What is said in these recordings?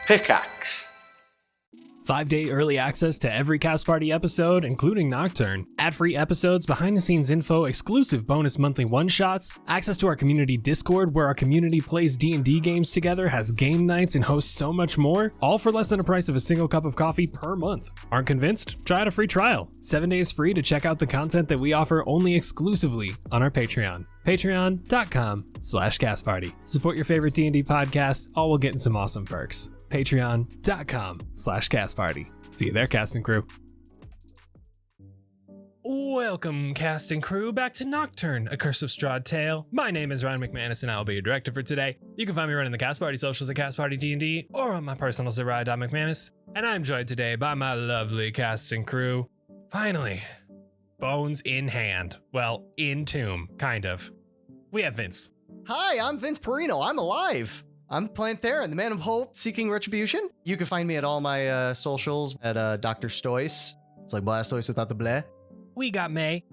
Pickaxe. 5-day early access to every Cast Party episode, including Nocturne, ad-free episodes, behind-the-scenes info, exclusive bonus monthly one-shots, access to our community Discord where our community plays D&D games together, has game nights, and hosts so much more, all for less than the price of a single cup of coffee per month. Aren't convinced? Try out a free trial. 7 days free to check out the content that we offer only exclusively on our Patreon. Patreon.com/castparty. Support your favorite D&D podcast, all while getting some awesome perks. Patreon.com/castparty. See you there, cast and crew. Welcome, cast and crew, back to Nocturne, A Curse of Strahd Tale. My name is Colin McManus, and I will be your director for today. You can find me running the Cast Party socials at Cast Party D&D, or on my personal Ryan.McManus. And I'm joined today by my lovely cast and crew. Finally, bones in hand. Well, in tomb, kind of. We have Vince. Hi, I'm Vince Perino. I'm alive. I'm playing Theren, the man of hope, seeking retribution. You can find me at all my socials at Dr. Stoice. It's like Blastoise without the bleh. We got May.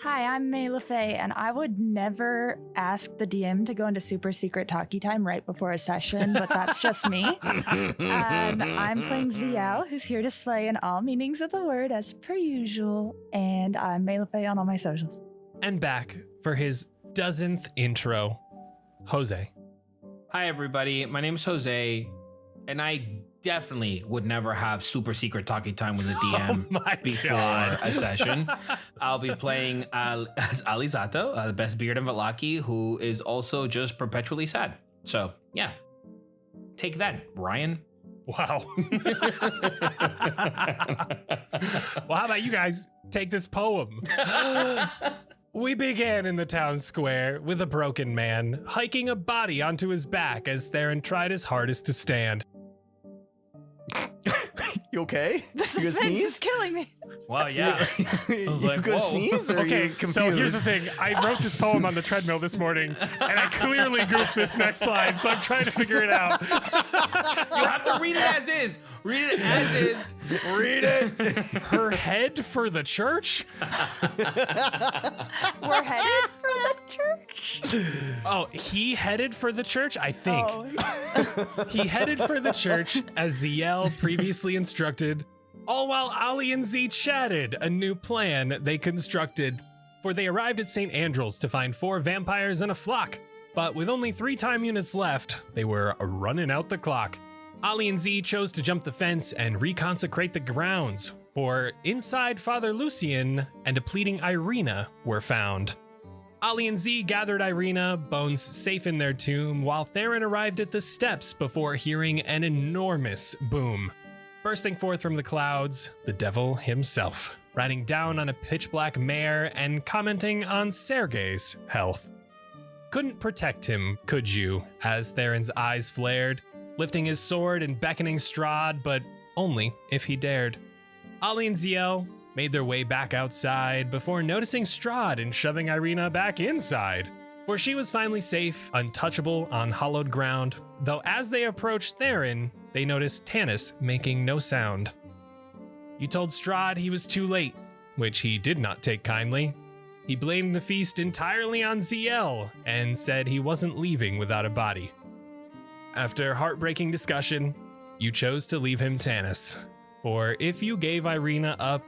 Hi, I'm May LaFay, and I would never ask the DM to go into super secret talkie time right before a session, but that's just me. I'm playing Zielle, who's here to slay in all meanings of the word as per usual, and I'm May LaFay on all my socials. And back for his 10th intro, Jose. Hi, everybody. My name is Jose, and I definitely would never have super secret talking time with a DM before a session. I'll be playing as Alizzato, the best beard in Valaki, who is also just perpetually sad. So, yeah. Take that, Ryan. Wow. Well, how about you guys take this poem? We began in the town square with a broken man hiking a body onto his back as Theren tried his hardest to stand. You okay? The suspense is killing me. Wow, yeah. I was like, gonna whoa. sneeze or are Okay, you confused? so here's the thing. I wrote this poem on the treadmill this morning, and I clearly goofed this next line, so I'm trying to figure it out. You have to read it as is. Read it as is. Read it. Her head for the church? We're headed for the church. Oh, he headed for the church? I think. Oh. He headed for the church as Zielle previously instructed, all while Ali and Z chatted a new plan they constructed. For they arrived at St. Andrew's to find 4 vampires and a flock. But with only 3 time units left, they were running out the clock. Ali and Z chose to jump the fence and reconsecrate the grounds, for inside Father Lucian and a pleading Irina were found. Ali and Z gathered Irina, bones safe in their tomb, while Theren arrived at the steps before hearing an enormous boom. Bursting forth from the clouds, the devil himself, riding down on a pitch-black mare and commenting on Sergei's health. Couldn't protect him, could you, as Theren's eyes flared, lifting his sword and beckoning Strahd, but only if he dared. Ali and Zielle made their way back outside before noticing Strahd and shoving Irina back inside, for she was finally safe, untouchable on hallowed ground, though as they approached Theren, they noticed Tannis making no sound. You told Strahd he was too late, which he did not take kindly. He blamed the feast entirely on Zielle and said he wasn't leaving without a body. After heartbreaking discussion, you chose to leave him Tannis, for if you gave Irina up,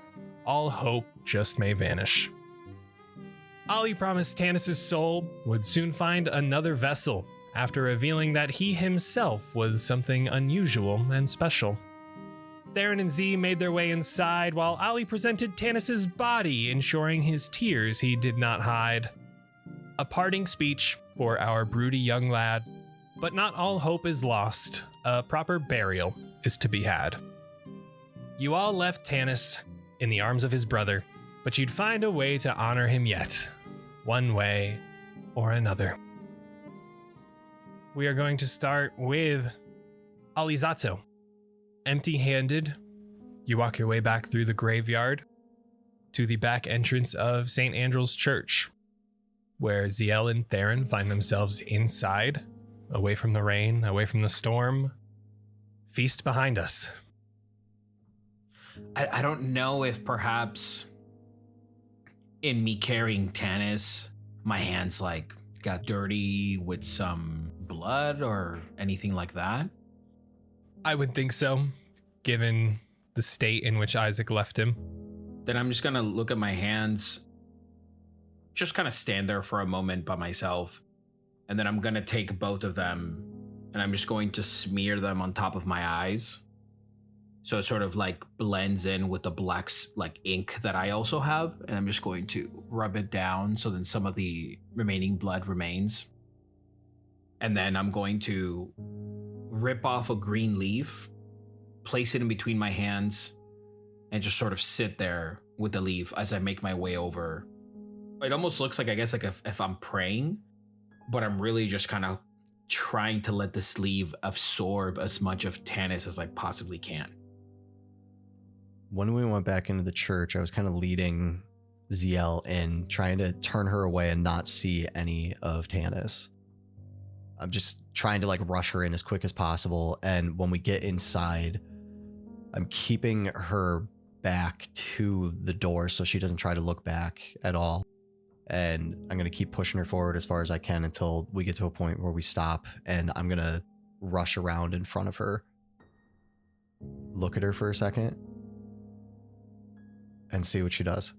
all hope just may vanish. Ali promised Tannis' soul would soon find another vessel after revealing that he himself was something unusual and special. Theren and Z made their way inside while Ali presented Tannis' body, ensuring his tears he did not hide. A parting speech for our broody young lad, but not all hope is lost. A proper burial is to be had. You all left Tannis in the arms of his brother, but you'd find a way to honor him yet, one way or another. We are going to start with Alizzato. Empty-handed, you walk your way back through the graveyard to the back entrance of St. Andrew's Church, where Zielle and Theren find themselves inside, away from the rain, away from the storm. Feast behind us. I don't know if perhaps in me carrying Tannis, my hands like got dirty with some blood or anything like that. I would think so, given the state in which Isaac left him. Then I'm just going to look at my hands, just kind of stand there for a moment by myself. And then I'm going to take both of them and I'm just going to smear them on top of my eyes. So it sort of like blends in with the black like ink that I also have. And I'm just going to rub it down so then some of the remaining blood remains. And then I'm going to rip off a green leaf, place it in between my hands, and just sort of sit there with the leaf as I make my way over. It almost looks like, I guess, like if I'm praying, but I'm really just kind of trying to let this leaf absorb as much of Tannis as I possibly can. When we went back into the church, I was kind of leading Zielle in, trying to turn her away and not see any of Tannis. I'm just trying to like rush her in as quick as possible. And when we get inside, I'm keeping her back to the door so she doesn't try to look back at all. And I'm going to keep pushing her forward as far as I can until we get to a point where we stop. And I'm going to rush around in front of her, look at her for a second, and see what she does.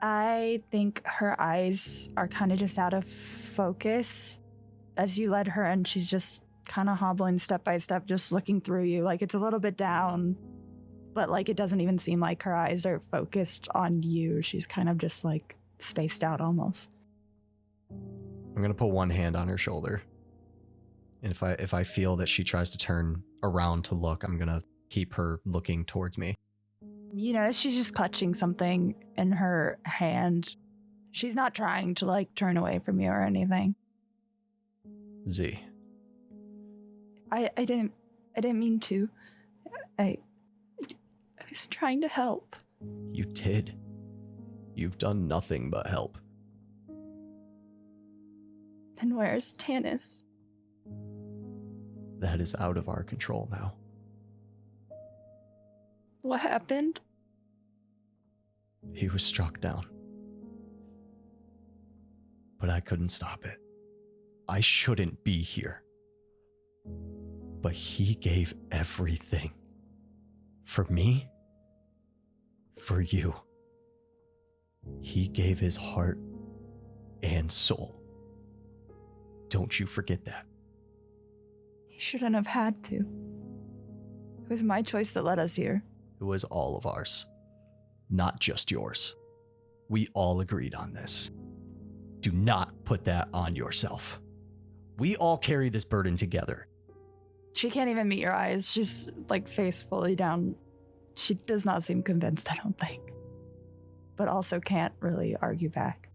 I think her eyes are kind of just out of focus as you led her, and she's just kind of hobbling step by step, just looking through you. Like, it's a little bit down, but like it doesn't even seem like her eyes are focused on you. She's kind of just like spaced out almost. I'm going to put one hand on her shoulder. And if I feel that she tries to turn around to look, I'm going to keep her looking towards me. You notice she's just clutching something in her hand. She's not trying to like turn away from you or anything. Z. I didn't mean to. I was trying to help. You did. You've done nothing but help. Then where's Tannis? That is out of our control now. What happened? He was struck down. But I couldn't stop it. I shouldn't be here. But he gave everything. For me. For you. He gave his heart and soul. Don't you forget that. He shouldn't have had to. It was my choice that led us here. It was all of ours. Not just yours. We all agreed on this. Do not put that on yourself. We all carry this burden together. She can't even meet your eyes. She's like face fully down. She does not seem convinced, I don't think. But also can't really argue back.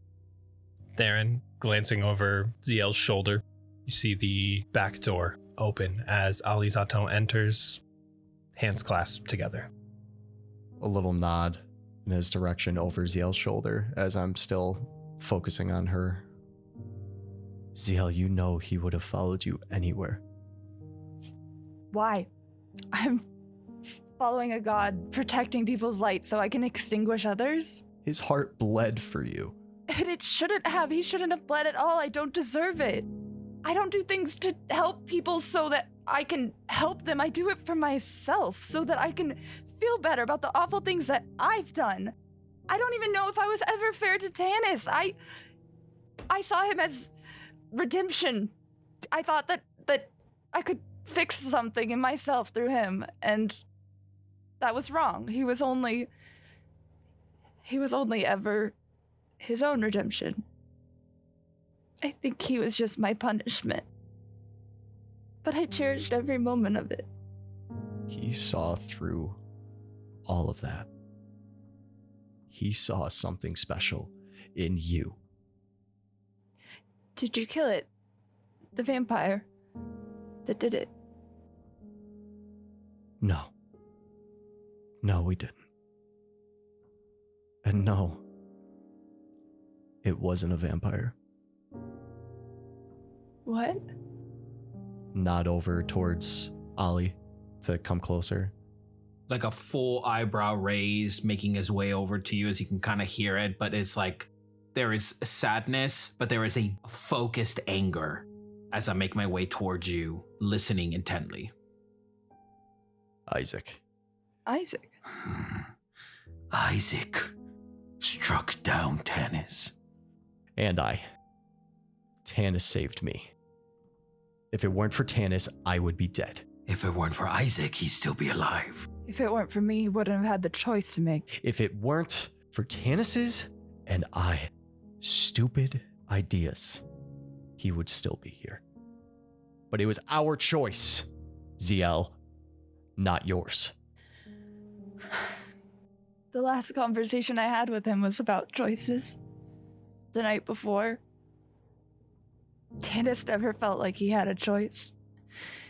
Theren, glancing over Zielle's shoulder, you see the back door open as Alizzato enters, hands clasped together. A little nod in his direction over Zielle's shoulder as I'm still focusing on her. Zielle, you know he would have followed you anywhere. Why? I'm following a god, protecting people's light so I can extinguish others? His heart bled for you. And it shouldn't have. He shouldn't have bled at all. I don't deserve it. I don't do things to help people so that I can help them. I do it for myself so that I can feel better about the awful things that I've done. I don't even know if I was ever fair to Tannis. I saw him as redemption. I thought that I could fix something in myself through him, and that was wrong. He was only ever his own redemption. I think he was just my punishment. But I cherished every moment of it. He saw through all of that. He saw something special in you. Did you kill it? The vampire that did it? No. No, we didn't. And no, it wasn't a vampire. What? Nod over towards Ollie to come closer. Like a full eyebrow raise, making his way over to you as you can kind of hear it, but it's like there is sadness, but there is a focused anger as I make my way towards you, listening intently. Isaac. Isaac. Isaac struck down Tannis. And Tannis saved me. If it weren't for Tannis, I would be dead. If it weren't for Isaac, he'd still be alive. If it weren't for me, he wouldn't have had the choice to make. If it weren't for Tannis's and stupid ideas, he would still be here. But it was our choice, Zielle, not yours. The last conversation I had with him was about choices. The night before. Tannis never felt like he had a choice.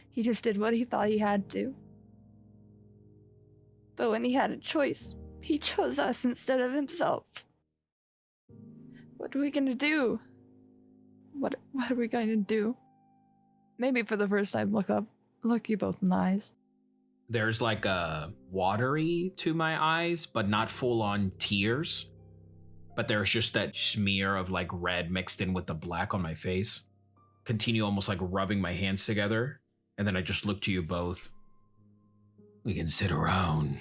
He just did what he thought he had to. But when he had a choice, he chose us instead of himself. What are we gonna do? What are we going to do? Maybe for the first time, look you both in the eyes. There's like a watery to my eyes, but not full on tears. But there's just that smear of like red mixed in with the black on my face. Continue almost like rubbing my hands together. And then I just look to you both. We can sit around,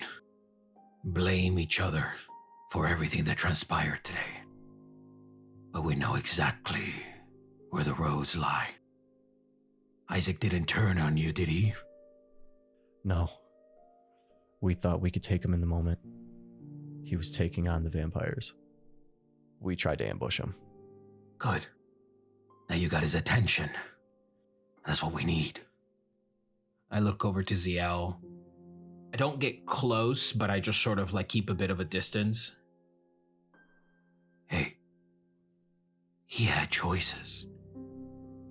blame each other for everything that transpired today. But we know exactly where the roads lie. Isaac didn't turn on you, did he? No. We thought we could take him in the moment. He was taking on the vampires. We tried to ambush him. Good. Now you got his attention. That's what we need. I look over to Zielle. I don't get close, but I just sort of like keep a bit of a distance. Hey, he had choices.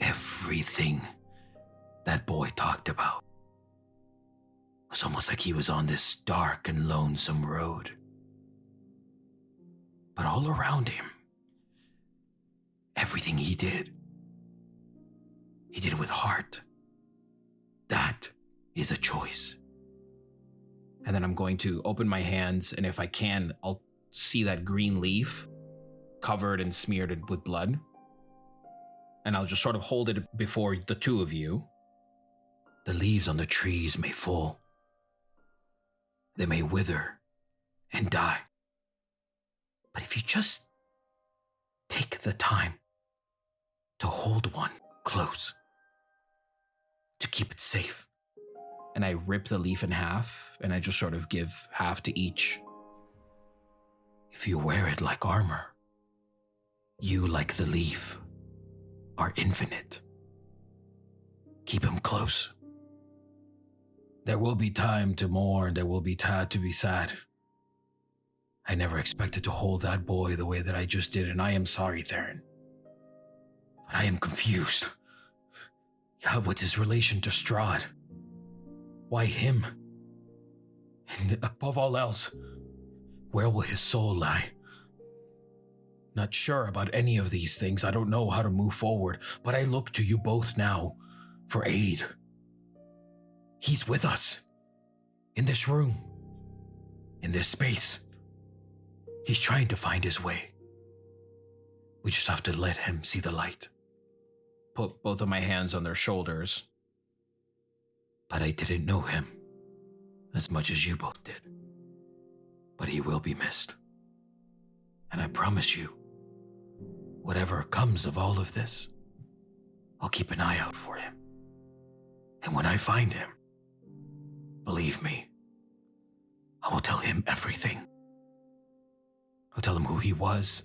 Everything that boy talked about was almost like he was on this dark and lonesome road. But all around him, everything he did with heart. That is a choice. And then I'm going to open my hands, and if I can, I'll see that green leaf covered and smeared with blood. And I'll just sort of hold it before the two of you. The leaves on the trees may fall. They may wither and die. But if you just take the time to hold one close, to keep it safe. And I rip the leaf in half, and I just sort of give half to each. If you wear it like armor, you, like the leaf, are infinite. Keep him close. There will be time to mourn, there will be time to be sad. I never expected to hold that boy the way that I just did, and I am sorry, Theren. But I am confused. Yeah, what's his relation to Strahd? Why him? And above all else, where will his soul lie? Not sure about any of these things. I don't know how to move forward, but I look to you both now for aid. He's with us. In this room. In this space. He's trying to find his way. We just have to let him see the light. Put both of my hands on their shoulders. But I didn't know him as much as you both did. But he will be missed. And I promise you, whatever comes of all of this, I'll keep an eye out for him. And when I find him, believe me, I will tell him everything. I'll tell him who he was,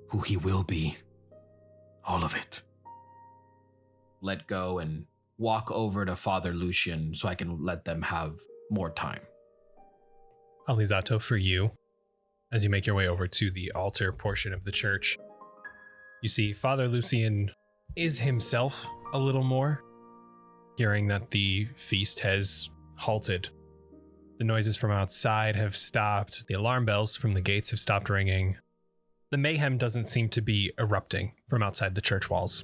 who he will be, all of it. Let go and walk over to Father Lucian so I can let them have more time. Alizzato, for you, as you make your way over to the altar portion of the church, you see Father Lucian is himself a little more, hearing that the feast has halted. The noises from outside have stopped. The alarm bells from the gates have stopped ringing. The mayhem doesn't seem to be erupting from outside the church walls.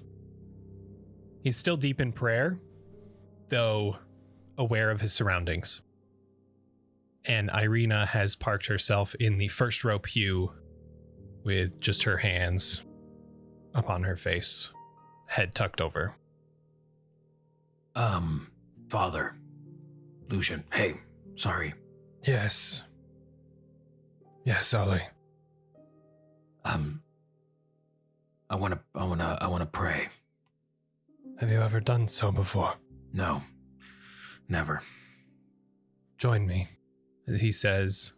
He's still deep in prayer, though aware of his surroundings. And Irina has parked herself in the first row pew with just her hands upon her face, head tucked over. Father Lucian, hey, sorry. Yes. Yes, Ollie. I wanna pray. Have you ever done so before? No, never. Join me, he says,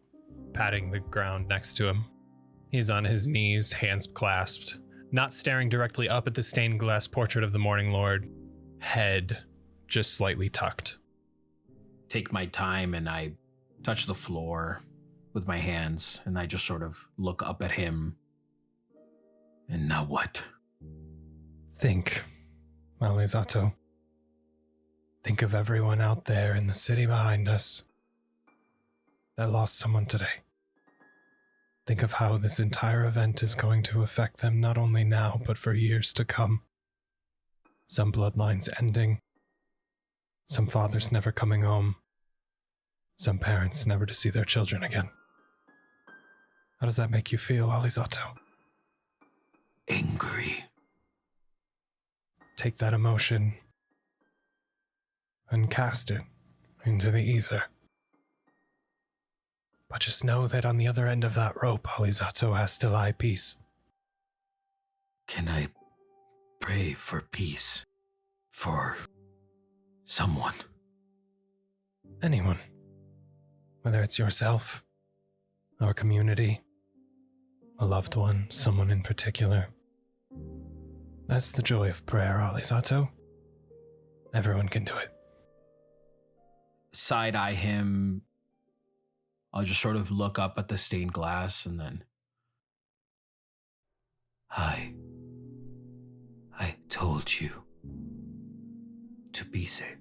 patting the ground next to him. He's on his knees, hands clasped, not staring directly up at the stained glass portrait of the Morning Lord, head just slightly tucked. Take my time and I touch the floor with my hands and I just sort of look up at him. And now what? Think, Alizzato. Think of everyone out there in the city behind us that lost someone today. Think of how this entire event is going to affect them not only now, but for years to come. Some bloodlines ending. Some fathers never coming home. Some parents never to see their children again. How does that make you feel, Alizzato? Angry. Take that emotion and cast it into the ether. But just know that on the other end of that rope, Alizzato has to lie peace. Can I pray for peace? For someone? Anyone. Whether it's yourself, our community, a loved one, someone in particular. That's the joy of prayer, Alizzato. Everyone can do it. Side-eye him. I'll just sort of look up at the stained glass and then... I told you to be safe.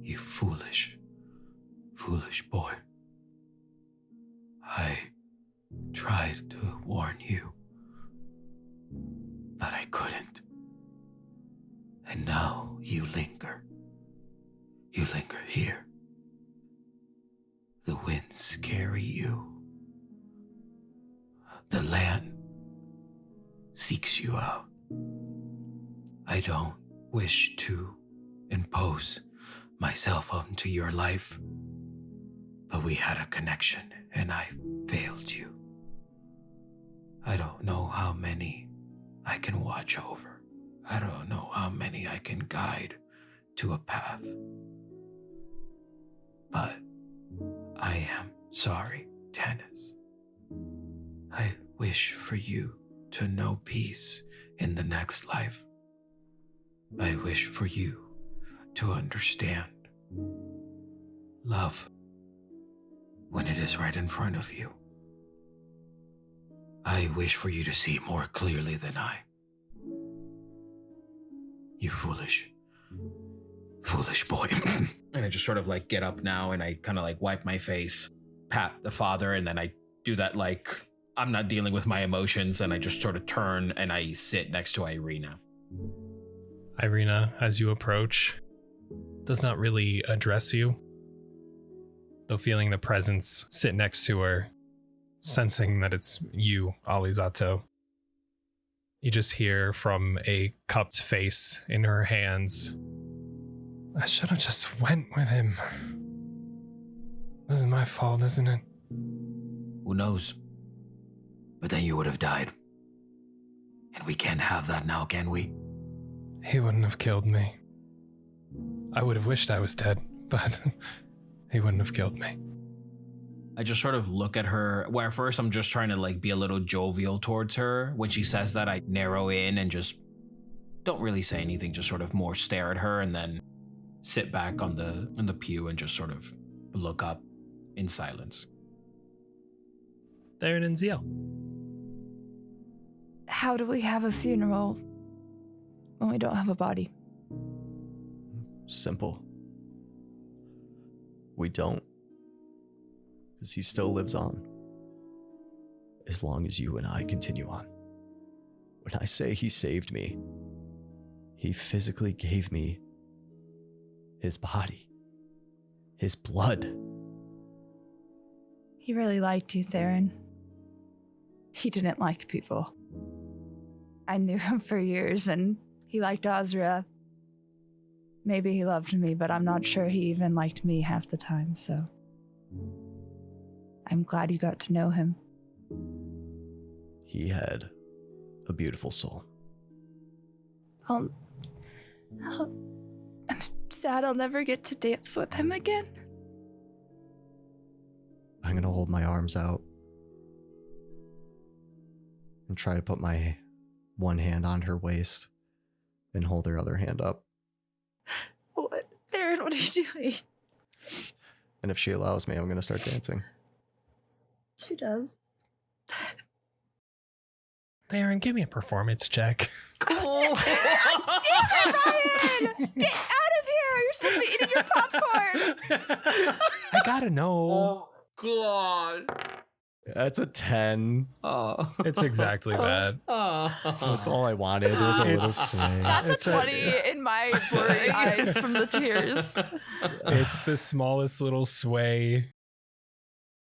You foolish boy. I tried to warn you, but I couldn't. And now you linger. You linger here. The winds carry you. The land seeks you out. I don't wish to impose myself onto your life, but we had a connection and I failed you. I don't know how many I can watch over. I don't know how many I can guide to a path. But I am sorry, Tannis. I wish for you to know peace in the next life. I wish for you to understand love when it is right in front of you. I wish for you to see more clearly than I. You foolish boy. And I just sort of like get up now and I kind of like wipe my face, pat the father, and then I do that like I'm not dealing with my emotions, and I just sort of turn and I sit next to Irina. Irina, as you approach, does not really address you, though feeling the presence sit next to her, sensing that it's you, Alizzato. You just hear from a cupped face in her hands, I should have just went with him. This is my fault, isn't it? Who knows? But then you would have died. And we can't have that now, can we? He wouldn't have killed me. I would have wished I was dead, but he wouldn't have killed me. I just sort of look at her, where at first I'm just trying to like be a little jovial towards her. When she says that, I narrow in and just don't really say anything, just sort of more stare at her and then sit back on the pew and just sort of look up in silence. Theren and Zielle. How do we have a funeral when we don't have a body? Simple. We don't. Because he still lives on. As long as you and I continue on. When I say he saved me, he physically gave me his body, his blood. He really liked you, Theren. He didn't like people. I knew him for years, and he liked Azra. maybe he loved me, but I'm not sure he even liked me half the time, so I'm glad you got to know him. He had a beautiful soul. I'm sad I'll never get to dance with him again. I'm going to hold my arms out and try to put my one hand on her waist and hold her other hand up. What? Theren, what are you doing? And if she allows me, I'm going to start dancing. She does. Theren, give me a performance check. Damn it, Ryan! Get out of here! You're supposed to be eating your popcorn! I gotta know. God. That's a 10. Oh. It's exactly that. That's all I wanted. It was a little swing. That's a 20 in my blurry eyes from the tears. It's the smallest little sway.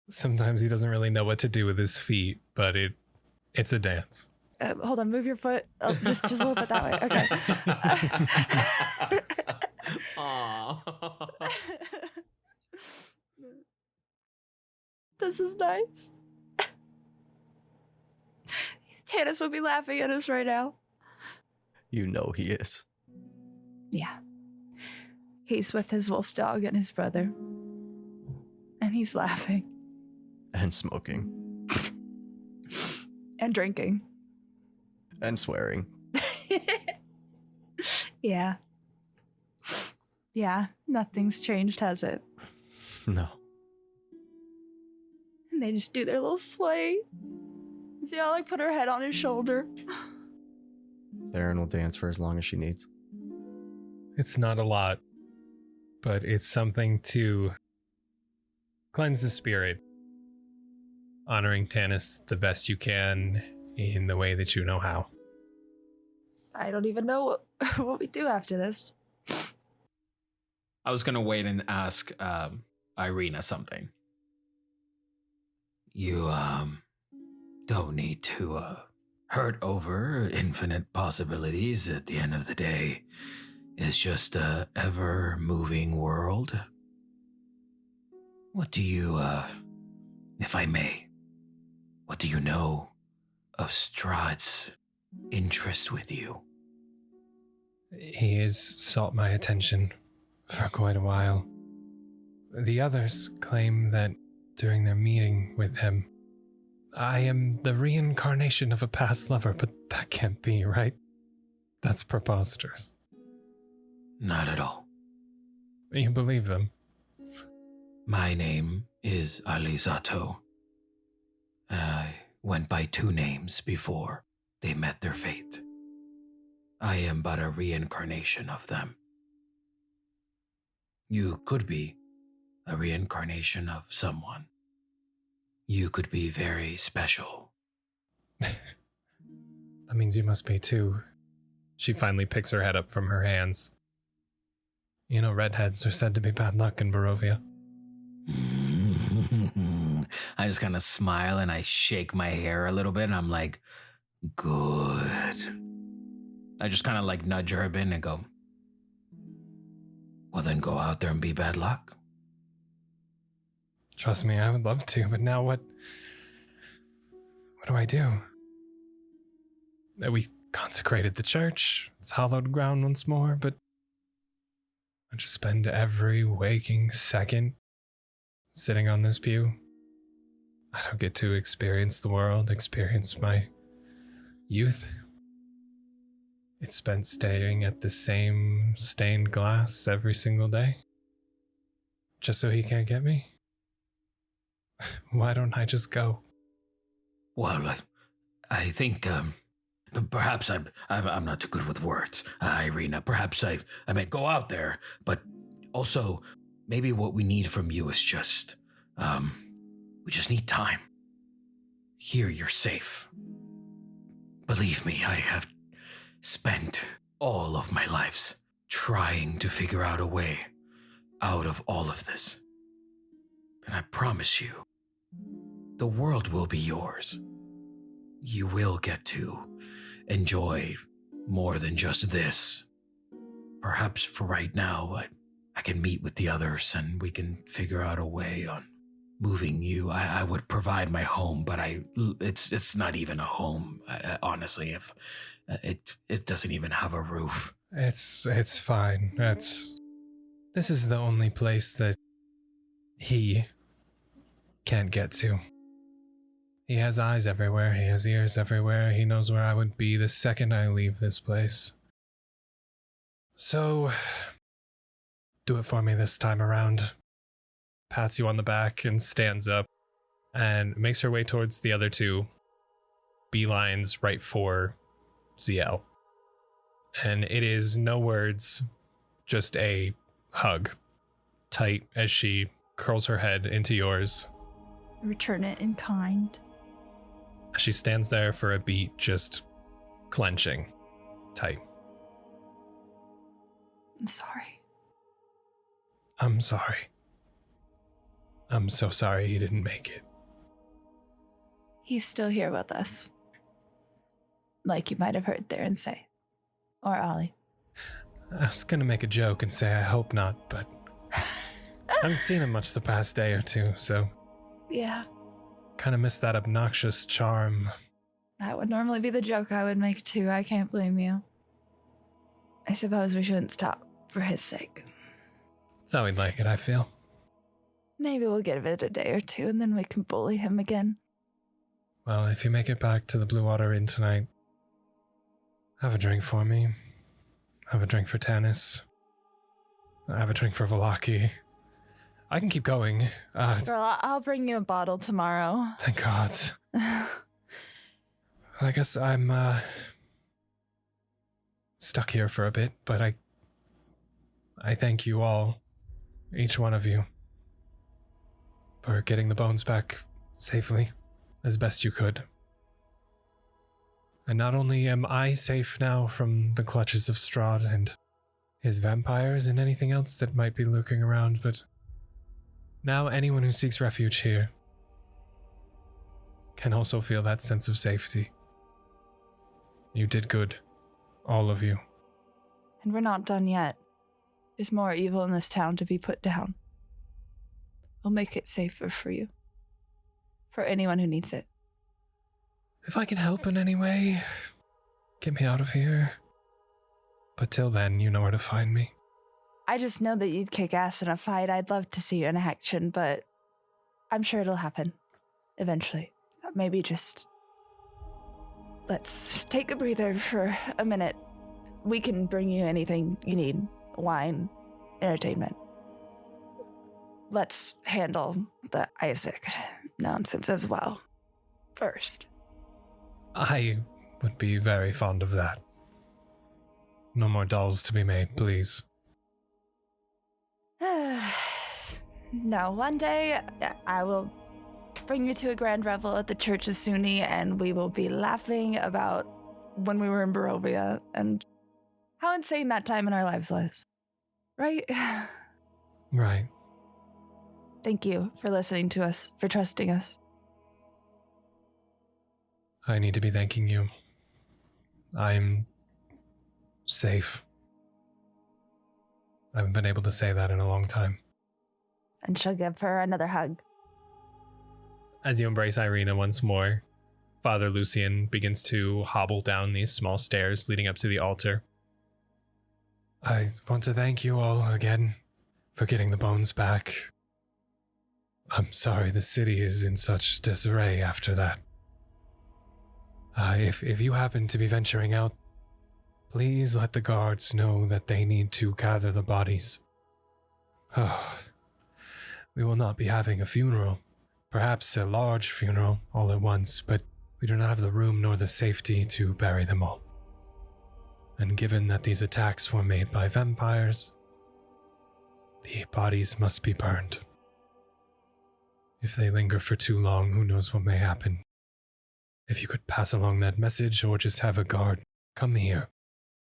Sometimes he doesn't really know what to do with his feet, but it's a dance. Hold on, move your foot. Oh, just a little bit that way. Okay. This is nice. Tannis would be laughing at us right now. You know he is. Yeah. He's with his wolf dog and his brother. And he's laughing. And smoking. And drinking. And swearing. Yeah. Yeah, nothing's changed, has it? No. And they just do their little sway. Zielle, like, put her head on his shoulder. Theren will dance for as long as she needs. It's not a lot, but it's something to cleanse the spirit. Honoring Tannis the best you can in the way that you know how. I don't even know what we do after this. I was going to wait and ask Irina something. You, don't need to, hurt over infinite possibilities. At the end of the day, it's just a ever-moving world. What do you, if I may, what do you know of Strahd's interest with you? He has sought my attention for quite a while. The others claim that during their meeting with him, I am the reincarnation of a past lover, but that can't be, right? That's preposterous. Not at all. You believe them? My name is Alizzato. I went by 2 names before they met their fate. I am but a reincarnation of them. You could be a reincarnation of someone. You could be very special. That means you must be too. She finally picks her head up from her hands. You know, redheads are said to be bad luck in Barovia. I just kind of smile and I shake my hair a little bit and I'm like, good. I just kind of like nudge her a bit and go, Well, then go out there and be bad luck. Trust me, I would love to, but now what do I do? We consecrated the church. It's hallowed ground once more, but I just spend every waking second sitting on this pew. I don't get to experience the world, experience my youth. It's spent staring at the same stained glass every single day. Just so he can't get me? Why don't I just go? Well, I think, perhaps I'm not too good with words, Irina. Perhaps I meant go out there, but also maybe what we need from you is just, we just need time. Here you're safe. Believe me, I have spent all of my lives trying to figure out a way out of all of this. And I promise you, the world will be yours. You will get to enjoy more than just this. perhaps for right now, I can meet with the others and we can figure out a way on moving you. I would provide my home, but it's not even a home. Honestly, if it doesn't even have a roof. It's fine. This is the only place that he can't get to. He has eyes everywhere. He has ears everywhere. He knows where I would be the second I leave this place. So, do it for me this time around. Pats you on the back and stands up and makes her way towards the other two. Beelines right for Zielle. And it is no words, just a hug. Tight as she curls her head into yours. Return it in kind. She stands there for a beat, just clenching tight. I'm sorry. I'm sorry. I'm so sorry he didn't make it. He's still here with us. Like you might have heard Theren say. Or Ollie. I was gonna make a joke and say I hope not, but I haven't seen him much the past day or two, so Yeah. kind of miss that obnoxious charm. That would normally be the joke I would make too. I can't blame you. I suppose we shouldn't stop for his sake. That's how he'd like it, I feel. Maybe we'll give it a day or two and then we can bully him again. Well, if you make it back to the Blue Water Inn tonight, have a drink for me. Have a drink for Tannis. Have a drink for Velaki. I can keep going. Girl, I'll bring you a bottle tomorrow. Thank God. I guess I'm stuck here for a bit, but I thank you all, each one of you, for getting the bones back safely, as best you could. And not only am I safe now from the clutches of Strahd and his vampires and anything else that might be lurking around, but now anyone who seeks refuge here can also feel that sense of safety. You did good, all of you. And we're not done yet. There's more evil in this town to be put down. We'll make it safer for you. For anyone who needs it. If I can help in any way, get me out of here. But till then, you know where to find me. I just know that you'd kick ass in a fight. I'd love to see you in action, but I'm sure it'll happen. Eventually. Maybe just... Let's take a breather for a minute. We can bring you anything you need. Wine, entertainment. Let's handle the Isaac nonsense as well. First. I would be very fond of that. No more dolls to be made, please. No, one day I will bring you to a grand revel at the Church of Sunni and we will be laughing about when we were in Barovia and how insane that time in our lives was. Right? Right. Thank you for listening to us, for trusting us. I need to be thanking you. I'm safe. I haven't been able to say that in a long time. And she'll give her another hug. As you embrace Irina once more, Father Lucian begins to hobble down these small stairs leading up to the altar. I want to thank you all again for getting the bones back. I'm sorry the city is in such disarray after that. If you happen to be venturing out, please let the guards know that they need to gather the bodies. We will not be having a funeral, perhaps a large funeral all at once, but we do not have the room nor the safety to bury them all. And given that these attacks were made by vampires, the bodies must be burned. If they linger for too long, who knows what may happen. If you could pass along that message or just have a guard come here,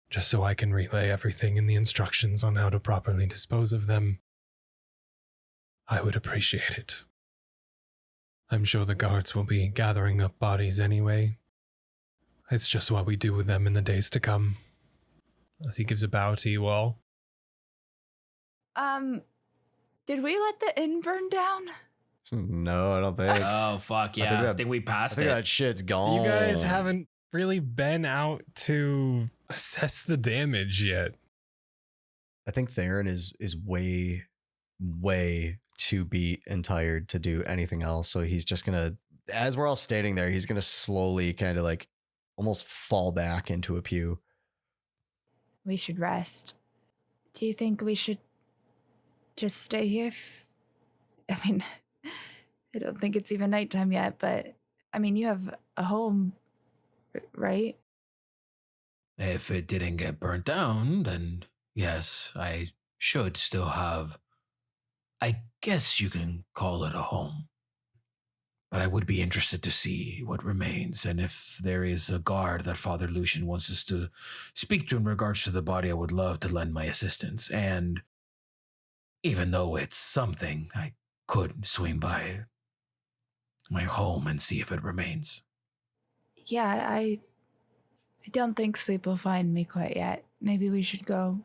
just so I can relay everything in the instructions on how to properly dispose of them, I would appreciate it. I'm sure the guards will be gathering up bodies anyway. It's just what we do with them in the days to come. as he gives a bow to you all. Did we let the inn burn down? No, I don't think. Oh, fuck, yeah. I think we I passed think it. that shit's gone. You guys haven't really been out to assess the damage yet. I think Theren is way, way too beat and tired to do anything else. So he's just gonna, as we're all standing there, he's gonna slowly kind of like almost fall back into a pew. We should rest. Do you think we should just stay here? I mean, I don't think it's even nighttime yet, but I mean, you have a home, right? If it didn't get burnt down, then yes, I should still have, I guess you can call it a home. But I would be interested to see what remains, and if there is a guard that Father Lucian wants us to speak to in regards to the body, I would love to lend my assistance. And even though it's something, I could swing by my home and see if it remains. Yeah, I don't think sleep will find me quite yet. Maybe we should go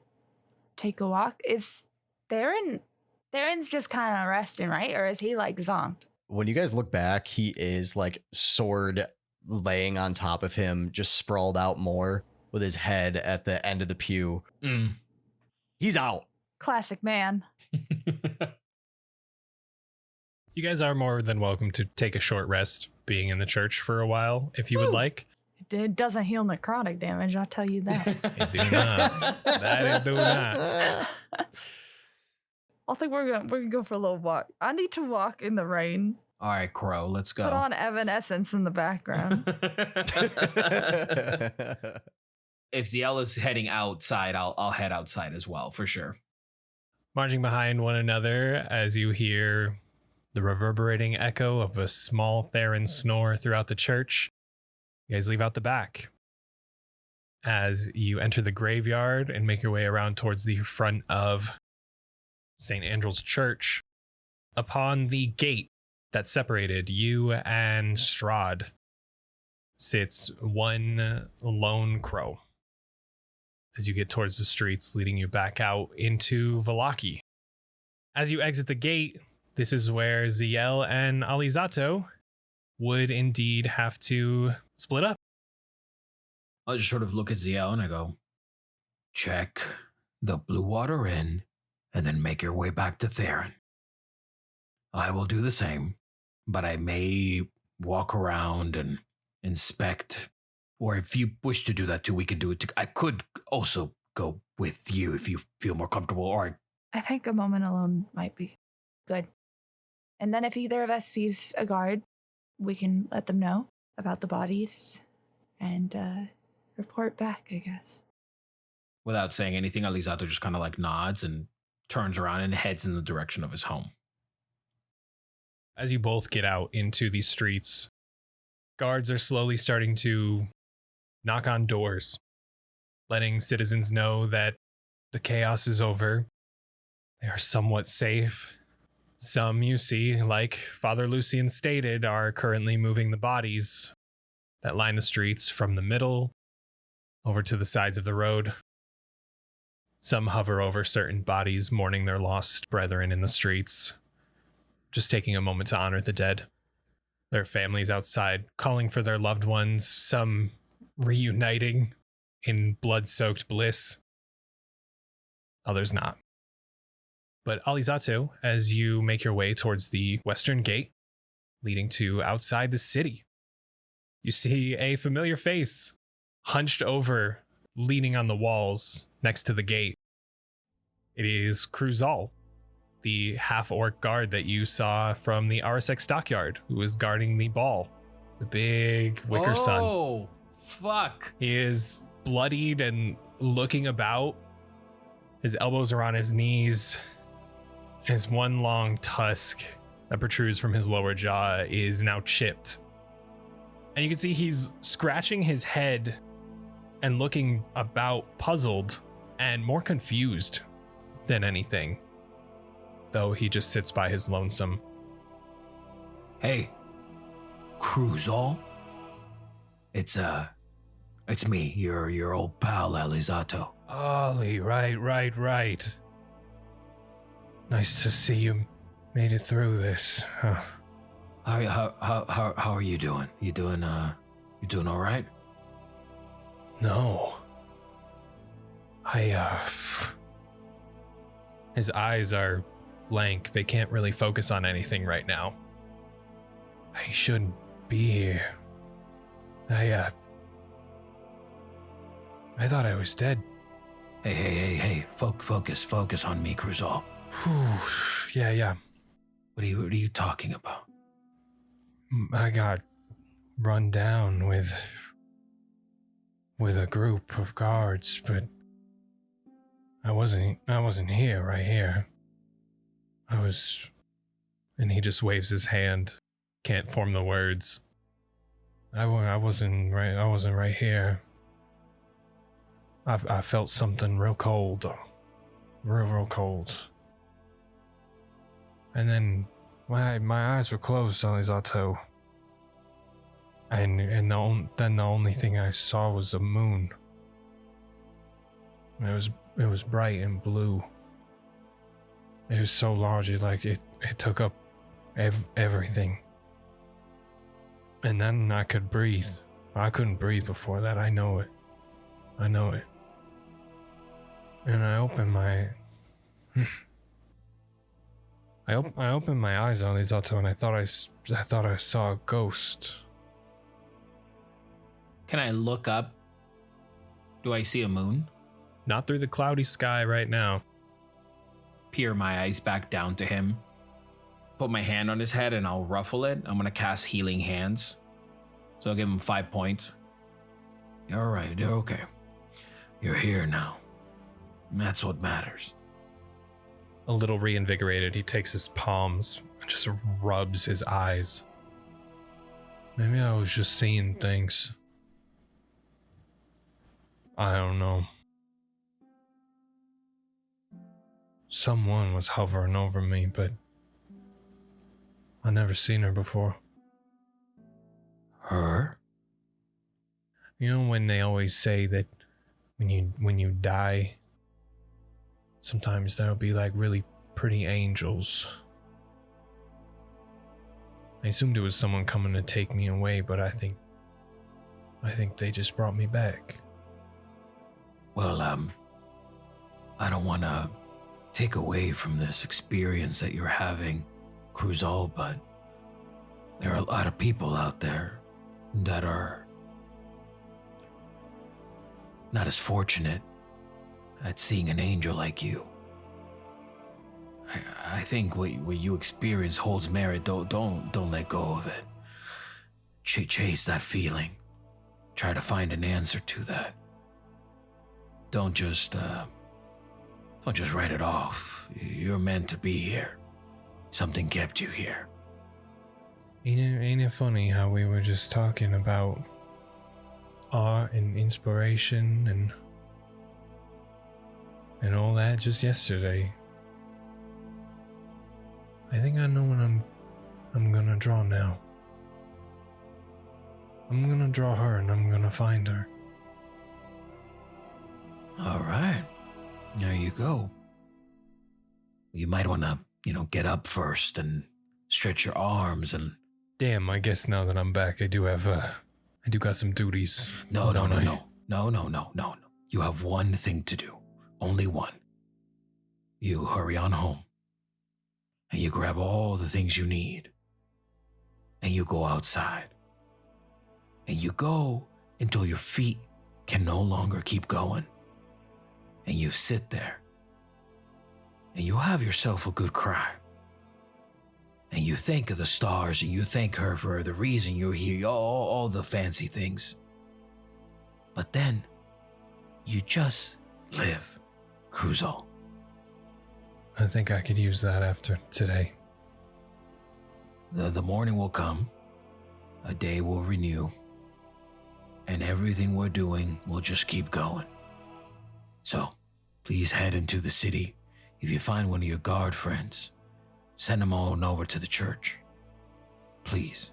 take a walk. Is Theren's just kind of resting, right? Or is he like zonked? When you guys look back, he is like sword laying on top of him, just sprawled out more with his head at the end of the pew. He's out. Classic man. You guys are more than welcome to take a short rest being in the church for a while if you would like. It doesn't heal necrotic damage, I'll tell you that. It do not. That it do not. I think we're gonna go for a little walk. I need to walk in the rain. All right, Crow, let's go. Put on Evanescence in the background. If Zielle is heading outside, I'll head outside as well, for sure. Marching behind one another as you hear the reverberating echo of a small Theren snore throughout the church, you guys leave out the back. As you enter the graveyard and make your way around towards the front of St. Andrew's Church, upon the gate that separated you and Strahd sits one lone crow. As you get towards the streets leading you back out into Vallaki. As you exit the gate, this is where Zielle and Alizzato would indeed have to split up. I'll just sort of look at Zielle and I go, check the Blue Water Inn and then make your way back to Theren. I will do the same, but I may walk around and inspect, or if you wish to do that too, we can do it. I could also go with you if you feel more comfortable, or I think a moment alone might be good. And then if either of us sees a guard, we can let them know about the bodies and report back, I guess. Without saying anything, Alizzato just kind of like nods and turns around and heads in the direction of his home. As you both get out into these streets, guards are slowly starting to knock on doors, letting citizens know that the chaos is over. They are somewhat safe. Some, you see, like Father Lucian stated, are currently moving the bodies that line the streets from the middle over to the sides of the road. Some hover over certain bodies, mourning their lost brethren in the streets, just taking a moment to honor the dead. Their families outside calling for their loved ones, some reuniting in blood-soaked bliss, others not. But Alizzato, as you make your way towards the western gate leading to outside the city, you see a familiar face hunched over, leaning on the walls next to the gate. It is Cruzal, the half-orc guard that you saw from the Arsec stockyard, who is guarding the ball, the big wicker sun. Oh, fuck. He is bloodied and looking about. His elbows are on his knees. His one long tusk that protrudes from his lower jaw is now chipped. And you can see he's scratching his head and looking about puzzled and more confused than anything, though he just sits by his lonesome. hey, Cruzal? It's me, your old pal Alizzato. Ollie, right. Nice to see you made it through this. Huh. How are you doing? You doing all right? No. His eyes are blank. They can't really focus on anything right now. I shouldn't be here. I thought I was dead. Hey, focus on me, Cruzal. Yeah. What are you talking about? I got run down with a group of guards, but I wasn't here, right here. I was, and he just waves his hand, can't form the words. I wasn't right here. I felt something real cold. Real cold. And then my eyes were closed, Alizzato. And then the only thing I saw was a moon. It was bright and blue. It was so large, it took up everything. And then I could breathe. I couldn't breathe before that. I know it. And I opened my I opened my eyes on Alizzato, and I thought I saw a ghost. Can I look up? Do I see a moon? Not through the cloudy sky right now. Peer my eyes back down to him. Put my hand on his head and I'll ruffle it. I'm gonna cast Healing Hands. So I'll give him 5 points. You're all right. You're okay. You're here now. And that's what matters. A little reinvigorated, he takes his palms and just rubs his eyes. Maybe I was just seeing things. I don't know. Someone was hovering over me, but I never seen her before. Her? You know when they always say that when you die, sometimes there'll be like really pretty angels. I assumed it was someone coming to take me away, but I think they just brought me back. Well, I don't want to take away from this experience that you're having, Cruzal, but there are a lot of people out there that are not as fortunate at seeing an angel like you. I think what you experience holds merit. Don't let go of it. Chase that feeling. Try to find an answer to that. Don't just write it off. You're meant to be here. Something kept you here. Ain't it funny how we were just talking about art and inspiration and all that just yesterday? I think I know what I'm gonna draw now. I'm gonna draw her and I'm gonna find her. All right. There you go. You might want to, get up first and stretch your arms and... Damn, I guess now that I'm back, I do got some duties. No. You have one thing to do. Only one. You hurry on home. And you grab all the things you need. And you go outside. And you go until your feet can no longer keep going. And you sit there. And you have yourself a good cry. And you think of the stars and you thank her for the reason you're here, all the fancy things. But then, you just live, Cruzal. I think I could use that after today. The morning will come, a day will renew, and everything we're doing will just keep going. So, please head into the city. If you find one of your guard friends, send them on over to the church. Please.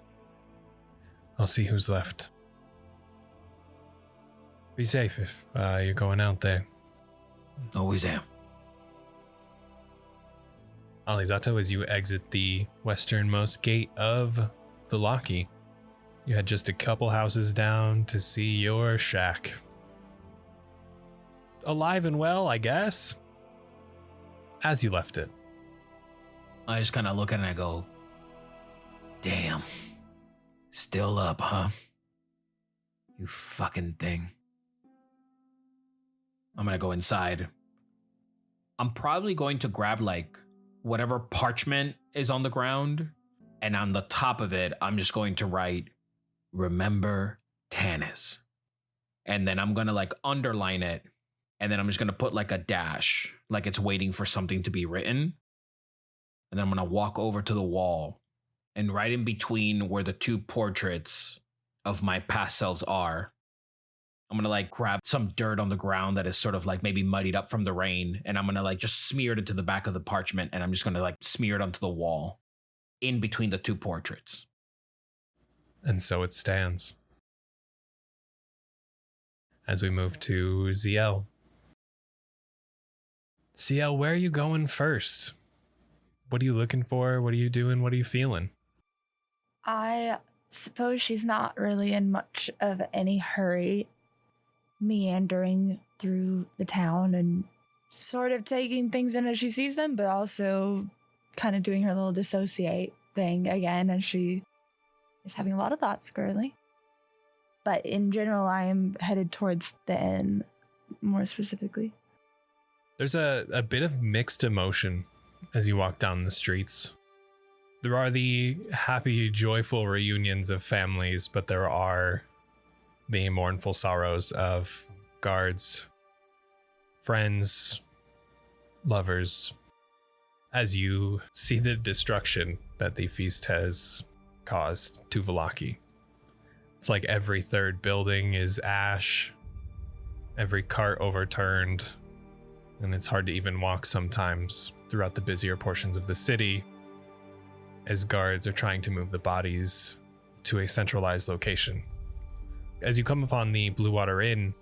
I'll see who's left. Be safe if you're going out there. Always am. Alizzato, as you exit the westernmost gate of Vallaki, you had just a couple houses down to see your shack. Alive and well, I guess, as you left it. I just kind of look at it and I go, damn. Still up, huh? You fucking thing. I'm gonna go inside. I'm probably going to grab like whatever parchment is on the ground, and on the top of it, I'm just going to write, remember Tannis. And then I'm gonna like underline it, and then I'm just gonna put like a dash, like it's waiting for something to be written. And then I'm gonna walk over to the wall, and right in between where the two portraits of my past selves are, I'm gonna like grab some dirt on the ground that is sort of like maybe muddied up from the rain, and I'm gonna like just smear it into the back of the parchment, and I'm just gonna like smear it onto the wall in between the two portraits. And so it stands. As we move to Zielle. Zielle, where are you going first? What are you looking for? What are you doing? What are you feeling? I suppose she's not really in much of any hurry, meandering through the town and sort of taking things in as she sees them, but also kind of doing her little dissociate thing again, and she is having a lot of thoughts currently. But in general, I am headed towards the inn, more specifically. There's a bit of mixed emotion as you walk down the streets. There are the happy, joyful reunions of families, but there are the mournful sorrows of guards, friends, lovers, as you see the destruction that the feast has caused to Vallaki. It's like every third building is ash, every cart overturned, and it's hard to even walk sometimes throughout the busier portions of the city as guards are trying to move the bodies to a centralized location. As you come upon the Blue Water Inn,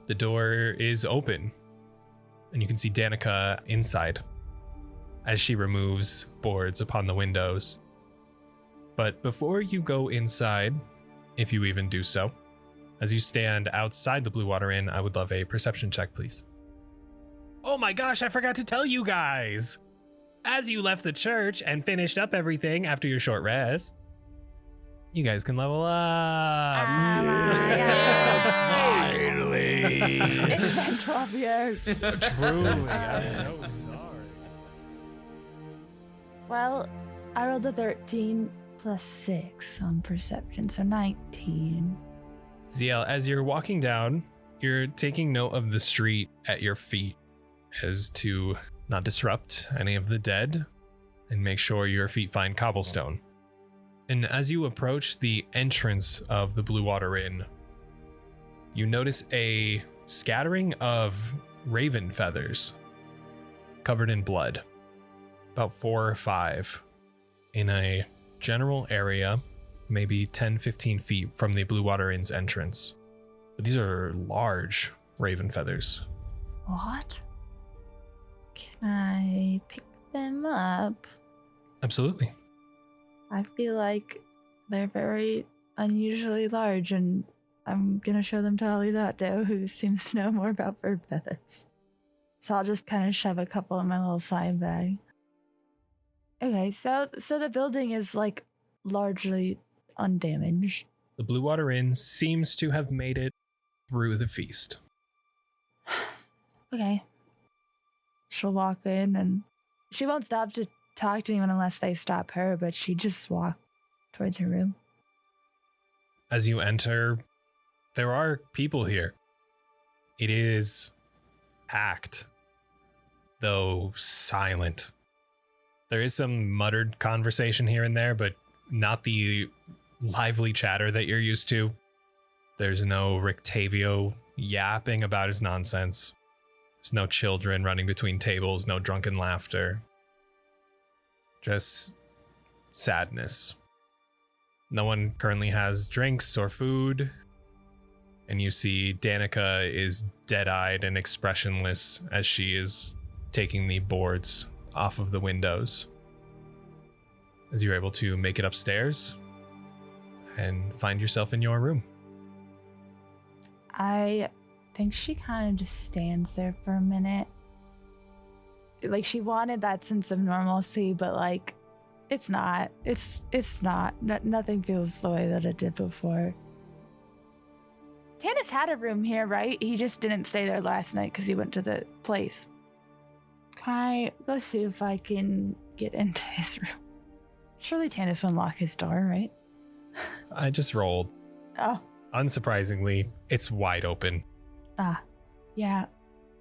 the door is open, and you can see Danica inside as she removes boards upon the windows. But before you go inside, if you even do so, as you stand outside the Blue Water Inn, I would love a perception check, please. Oh my gosh, I forgot to tell you guys! As you left the church and finished up everything after your short rest, you guys can level up. Finally. It's been 12 years. Truly, I'm so sorry. Well, I rolled a 13 plus 6 on perception, so 19. Zielle, as you're walking down, you're taking note of the street at your feet as to not disrupt any of the dead and make sure your feet find cobblestone. And as you approach the entrance of the Blue Water Inn, you notice a scattering of raven feathers covered in blood, about 4 or 5, in a general area, maybe 10-15 feet from the Blue Water Inn's entrance. But these are large raven feathers. What? Can I pick them up? Absolutely. I feel like they're very unusually large, and I'm gonna show them to Alizzato, who seems to know more about bird feathers. So I'll just kind of shove a couple in my little side bag. Okay, so the building is like largely undamaged. The Blue Water Inn seems to have made it through the feast. Okay. She'll walk in, and she won't stop to talk to anyone unless they stop her, but she just walk towards her room. As you enter, there are people here. It is packed, though silent. There is some muttered conversation here and there, but not the lively chatter that you're used to. There's no Rictavio yapping about his nonsense. There's no children running between tables, no drunken laughter. Just sadness. No one currently has drinks or food. And you see Danica is dead-eyed and expressionless as she is taking the boards off of the windows. As you're able to make it upstairs and find yourself in your room. I think she kind of just stands there for a minute. Like, she wanted that sense of normalcy, but like, it's not. It's not. Nothing feels the way that it did before. Tannis had a room here, right? He just didn't stay there last night because he went to the place. Can I go see if I can get into his room? Surely Tannis won't lock his door, right? I just rolled. Oh. Unsurprisingly, it's wide open. Yeah.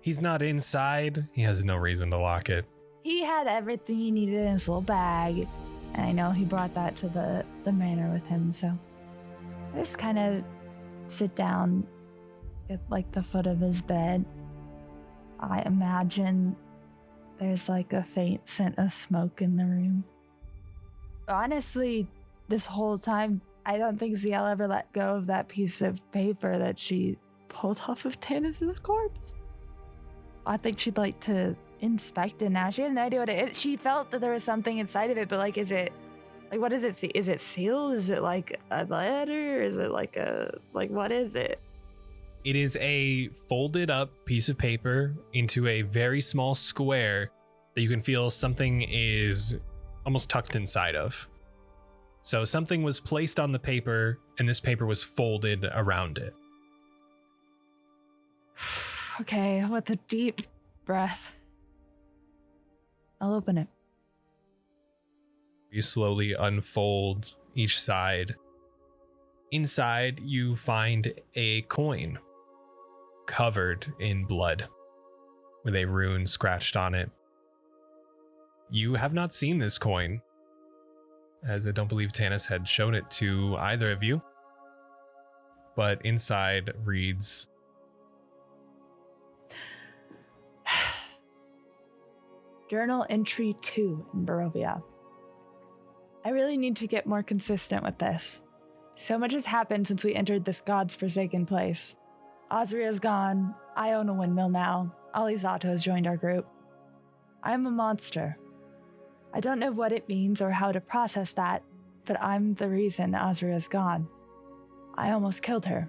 He's not inside. He has no reason to lock it. He had everything he needed in his little bag, and I know he brought that to the manor with him, so I just kind of sit down at like the foot of his bed. I imagine there's like a faint scent of smoke in the room. Honestly, this whole time, I don't think Zielle ever let go of that piece of paper that she pulled off of Tannis's corpse. I think she'd like to inspect it now. She has no idea what it is. She felt that there was something inside of it, but like, is it, like, what is it? Is it sealed? Is it like a letter? Is it like what is it? It is a folded up piece of paper into a very small square that you can feel something is almost tucked inside of. So something was placed on the paper and this paper was folded around it. Okay, with a deep breath, I'll open it. You slowly unfold each side. Inside, you find a coin covered in blood with a rune scratched on it. You have not seen this coin, as I don't believe Tannis had shown it to either of you. But inside reads, Journal entry 2 in Barovia. I really need to get more consistent with this. So much has happened since we entered this god's forsaken place. Azria's gone. I own a windmill now. Alizzato has joined our group. I am a monster. I don't know what it means or how to process that, but I'm the reason Azria's gone. I almost killed her.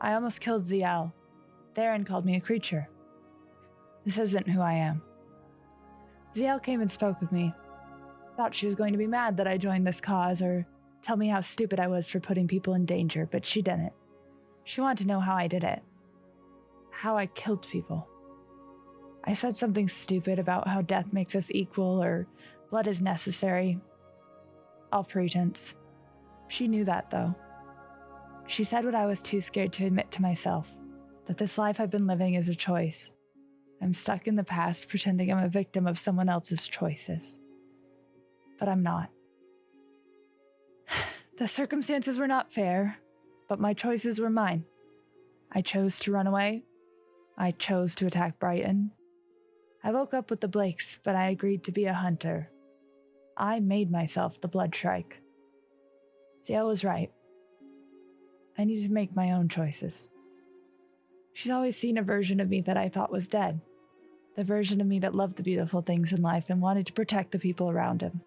I almost killed Zielle. Theren called me a creature. This isn't who I am. Zielle came and spoke with me. Thought she was going to be mad that I joined this cause or tell me how stupid I was for putting people in danger, but she didn't. She wanted to know how I did it. How I killed people. I said something stupid about how death makes us equal or blood is necessary. All pretense. She knew that, though. She said what I was too scared to admit to myself, that this life I've been living is a choice. I'm stuck in the past pretending I'm a victim of someone else's choices. But I'm not. The circumstances were not fair, but my choices were mine. I chose to run away. I chose to attack Brighton. I woke up with the Blakes, but I agreed to be a hunter. I made myself the Blood Shrike. Zielle was right. I need to make my own choices. She's always seen a version of me that I thought was dead. The version of me that loved the beautiful things in life and wanted to protect the people around him.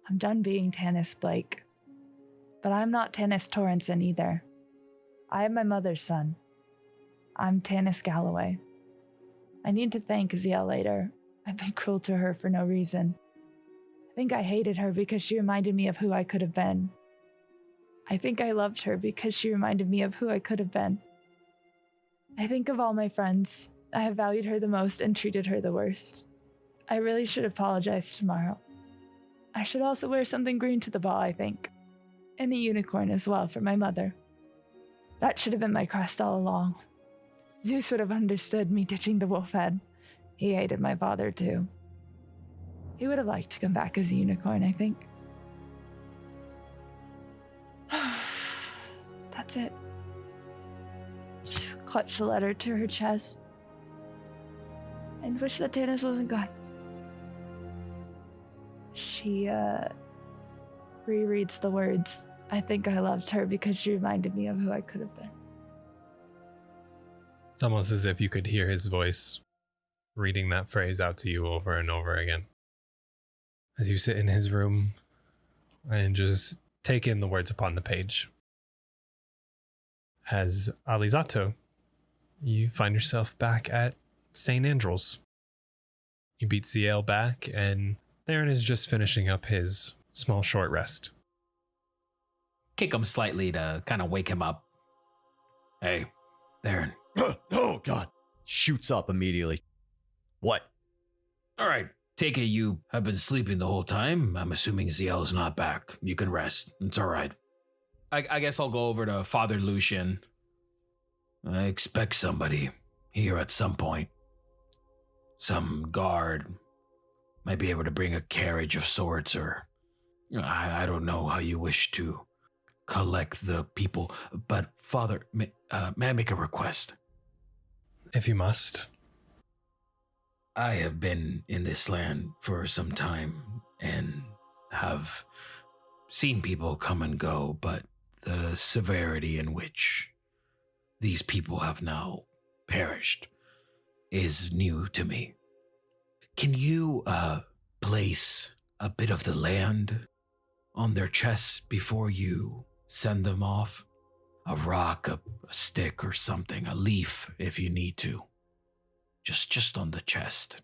I'm done being Tannis Blake. But I'm not Tannis Torrenson either. I am my mother's son. I'm Tannis Galloway. I need to thank Zielle later. I've been cruel to her for no reason. I think I hated her because she reminded me of who I could have been. I think I loved her because she reminded me of who I could have been. I think of all my friends, I have valued her the most and treated her the worst. I really should apologize tomorrow. I should also wear something green to the ball, I think. And a unicorn as well for my mother. That should have been my crest all along. Zeus would have understood me ditching the wolf head. He hated my father too. He would have liked to come back as a unicorn, I think. That's it. She clutched the letter to her chest and wished that Tannis wasn't gone. She rereads the words, I think I loved her because she reminded me of who I could have been. It's almost as if you could hear his voice reading that phrase out to you over and over again. As you sit in his room and just take in the words upon the page. As Alizzato, you find yourself back at St. Andrew's. You beat Zielle back, and Theren is just finishing up his small short rest. Kick him slightly to kind of wake him up. Hey, Theren. Oh, God. Shoots up immediately. What? All right. Take it you have been sleeping the whole time. I'm assuming Zielle's not back. You can rest. It's all right. I guess I'll go over to Father Lucian. I expect somebody here at some point. Some guard might be able to bring a carriage of sorts, or I don't know how you wish to collect the people. But Father, may I make a request? If you must. I have been in this land for some time and have seen people come and go, but the severity in which these people have now perished is new to me. Can you place a bit of the land on their chests before you send them off? A rock, a stick or something, a leaf if you need to. Just on the chest.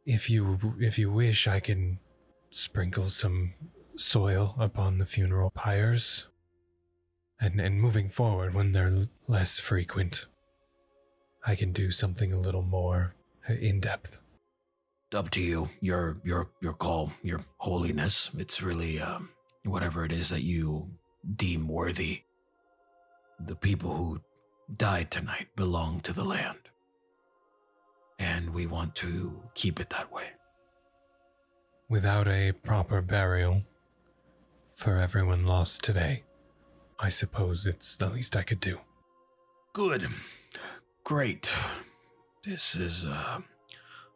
If you wish, I can sprinkle some soil upon the funeral pyres. And moving forward, when they're less frequent, I can do something a little more in-depth. Up to you. Your call, your holiness. It's really whatever it is that you deem worthy. The people who died tonight belong to the land. And we want to keep it that way. Without a proper burial for everyone lost today, I suppose it's the least I could do. Good. Great. This is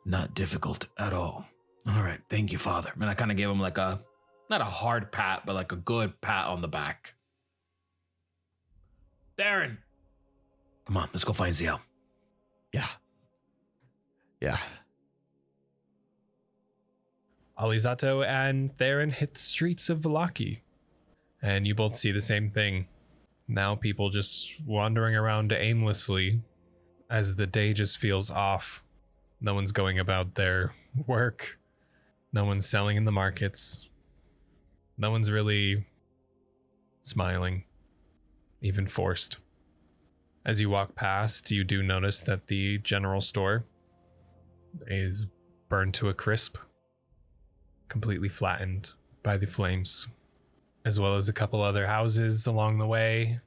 not difficult at all. All right. Thank you, Father. And I kind of gave him like not a hard pat, but like a good pat on the back. Theren. Come on, let's go find Zielle. Yeah. Alizzato and Theren hit the streets of Vallaki, and you both see the same thing. Now people just wandering around aimlessly as the day just feels off. No one's going about their work. No one's selling in the markets. No one's really smiling, even forced. As you walk past, you do notice that the general store is burned to a crisp, completely flattened by the flames, as well as a couple other houses along the way,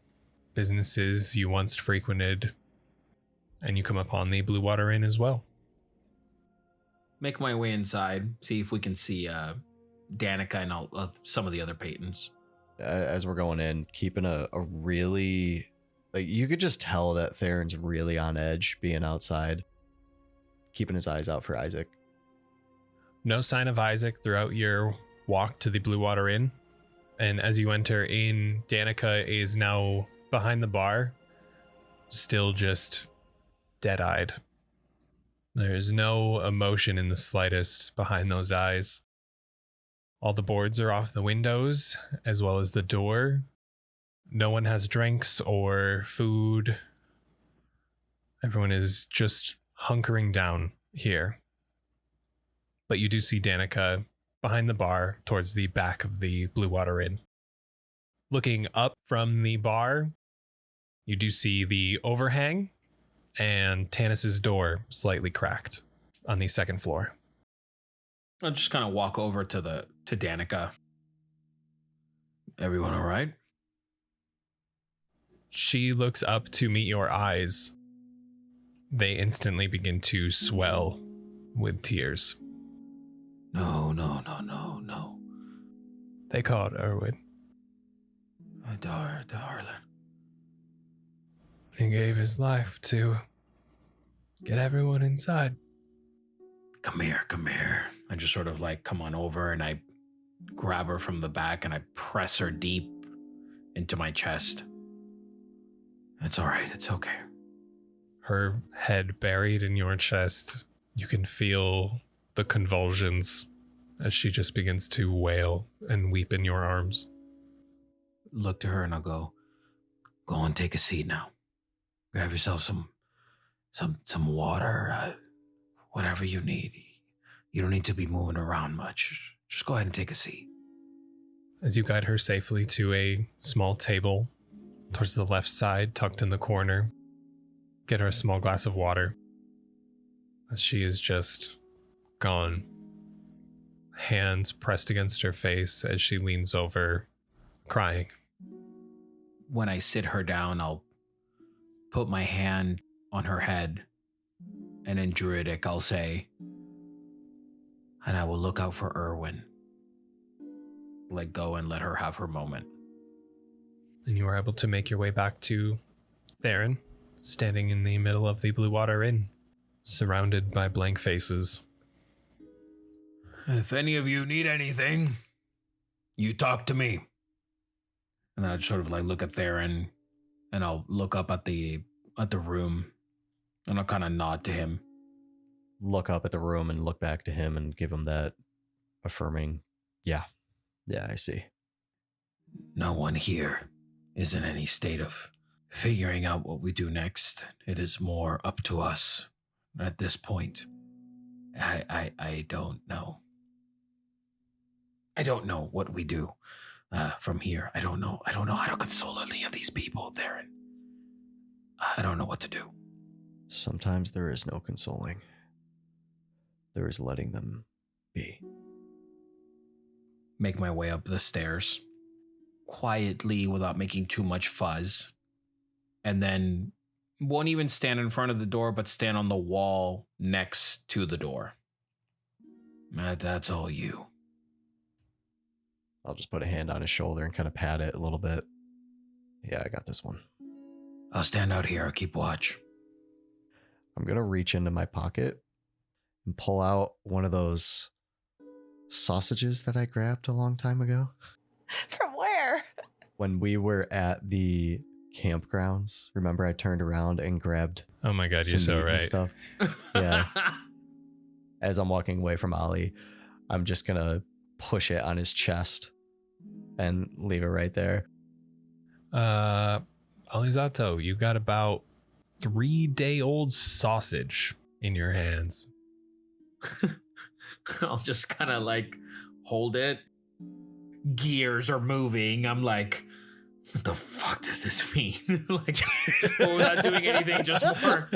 businesses you once frequented, and you come upon the Blue Water Inn as well. Make my way inside, see if we can see Danica and some of the other patrons. As we're going in, keeping a really... Like, you could just tell that Theron's really on edge being outside, keeping his eyes out for Isaac. No sign of Isaac throughout your walk to the Blue Water Inn. And as you enter in, Danica is now behind the bar, still just dead-eyed. There's no emotion in the slightest behind those eyes. All the boards are off the windows, as well as the door. No one has drinks or food. Everyone is just hunkering down here. But you do see Danica behind the bar towards the back of the Blue Water Inn. Looking up from the bar, you do see the overhang and Tannis's door slightly cracked on the second floor. I'll just kind of walk over to Danica. Everyone all right? She looks up to meet your eyes. They instantly begin to swell with tears. No. They called Erwin. Darling. He gave his life to get everyone inside. Come here. I just sort of like come on over and I grab her from the back and I press her deep into my chest. It's all right. It's okay. her head buried in your chest. You can feel the convulsions as she just begins to wail and weep in your arms. Look to her and I'll go and take a seat now. Grab yourself some water, whatever you need. You don't need to be moving around much. Just go ahead and take a seat. As you guide her safely to a small table towards the left side, tucked in the corner, get her a small glass of water. As she is just gone, hands pressed against her face as she leans over, crying. When I sit her down, I'll put my hand on her head, and in Druidic, I'll say, and I will look out for Erwin. Let go and let her have her moment. And you are able to make your way back to Theren, standing in the middle of the Blue Water Inn, surrounded by blank faces. If any of you need anything, you talk to me. And then I'd sort of like look at Theren, and I'll look up at the room, and I'll kind of nod to him. Look up at the room and look back to him and give him that affirming, yeah, I see. No one here is in any state of figuring out what we do next. It is more up to us at this point. I don't know. I don't know what we do from here. I don't know how to console any of these people, Theren. I don't know what to do. Sometimes there is no consoling. There is letting them be. Make my way up the stairs, quietly without making too much fuzz. And then won't even stand in front of the door, but stand on the wall next to the door. That's all you. I'll just put a hand on his shoulder and kind of pat it a little bit. Yeah, I got this one. I'll stand out here. I'll keep watch. I'm going to reach into my pocket and pull out one of those sausages that I grabbed a long time ago. From where? When we were at the campgrounds, remember I turned around and grabbed Oh my god, you're some so meat and right. stuff. Yeah. As I'm walking away from Ollie, I'm just going to push it on his chest and leave it right there. Alizzato, you got about 3-day-old sausage in your hands. I'll just kind of like hold it. Gears are moving. I'm like, what the fuck does this mean? Like, well, without doing anything, just more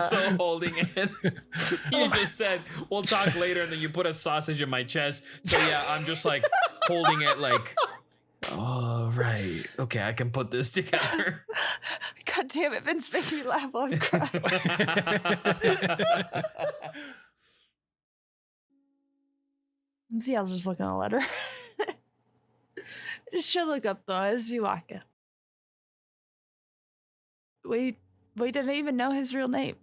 so holding it. You just said, we'll talk later, and then you put a sausage in my chest. So yeah, I'm just like holding it like, oh, right. Okay, I can put this together. God damn it, Vince, make me laugh while I'm crying. Zielle's just looking at a letter. She'll look up though as you walk in. We didn't even know his real name.